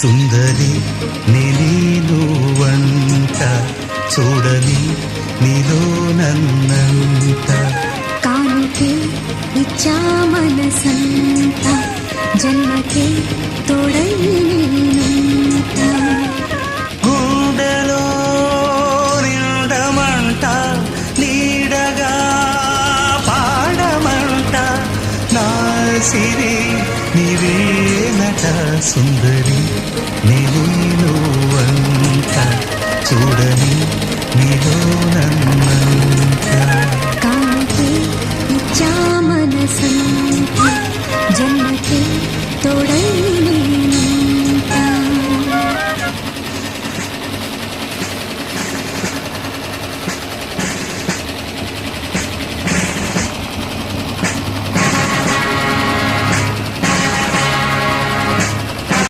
సుందరి నీనువంట చూడని నీలో నన్నంట కానుకే ఇచ్చా మనసంత జన్మకే తోడై నేనుంట గుండెలో నిండమంట నీడగా పాడమంట నా సిరి నీవేనట సుందరి నీనువంట చూడని నీలో నన్నంట కానుకే ఇచ్చా మనసంత జన్మకే తోడై